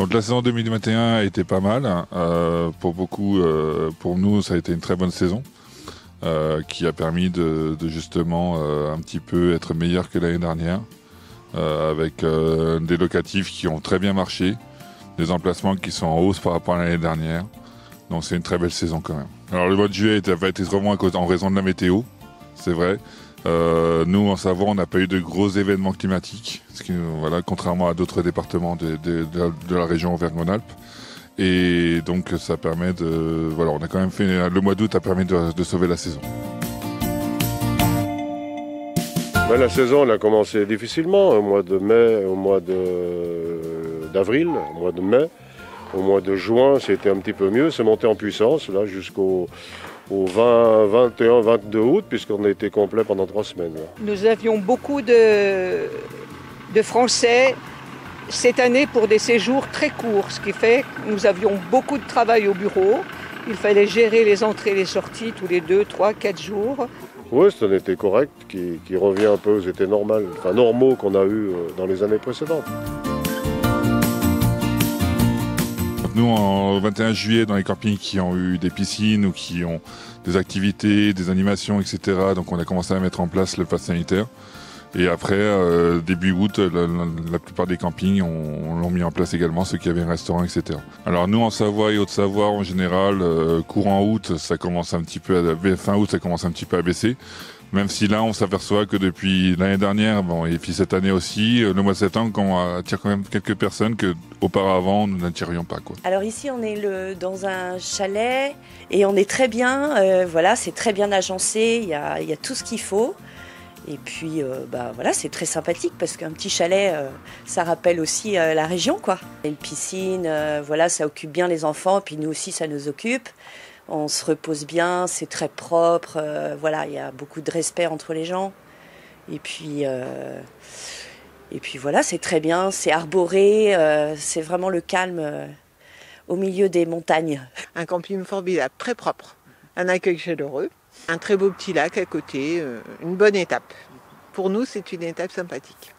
Donc la saison 2021 a été pas mal. Pour beaucoup, pour nous, ça a été une très bonne saison qui a permis de justement un petit peu être meilleur que l'année dernière, avec des locatifs qui ont très bien marché, des emplacements qui sont en hausse par rapport à l'année dernière. Donc c'est une très belle saison quand même. Alors le mois de juillet va être vraiment en raison de la météo, c'est vrai. Nous, en Savoie, on n'a pas eu de gros événements climatiques, voilà, contrairement à d'autres départements de la région Auvergne-Rhône-Alpes. Et donc, ça permet voilà, on a quand même fait, le mois d'août a permis de sauver la saison. La saison, elle a commencé difficilement, au mois de mai, au mois d'avril, au mois de mai. Au mois de juin, c'était un petit peu mieux, c'est monté en puissance, là, jusqu'au 20, 21, 22 août, puisqu'on a été complet pendant 3 semaines. Nous avions beaucoup de Français cette année pour des séjours très courts, ce qui fait que nous avions beaucoup de travail au bureau. Il fallait gérer les entrées et les sorties tous les 2, 3, 4 jours. Oui, c'est un été correct, qui revient un peu aux étés normaux qu'on a eu dans les années précédentes. Nous, en 21 juillet, dans les campings qui ont eu des piscines ou qui ont des activités, des animations, etc., donc on a commencé à mettre en place le pass sanitaire. Et après, début août, la plupart des campings l'ont mis en place également, ceux qui avaient un restaurant, etc. Alors nous, en Savoie et Haute-Savoie, en général, courant août, ça commence un petit peu fin août, ça commence un petit peu à baisser. Même si là, on s'aperçoit que depuis l'année dernière, et puis cette année aussi, le mois de septembre, on attire quand même quelques personnes que auparavant nous n'attirions pas, quoi. Alors ici, on est dans un chalet et on est très bien. Voilà, c'est très bien agencé. Il y a tout ce qu'il faut. Et puis, voilà, c'est très sympathique parce qu'un petit chalet, ça rappelle aussi la région, quoi. Une piscine, voilà, ça occupe bien les enfants. Puis nous aussi, ça nous occupe. On se repose bien, c'est très propre, voilà, il y a beaucoup de respect entre les gens. Et puis voilà, c'est très bien, c'est arboré, c'est vraiment le calme au milieu des montagnes. Un camping formidable, très propre, un accueil chaleureux, un très beau petit lac à côté, une bonne étape. Pour nous, c'est une étape sympathique.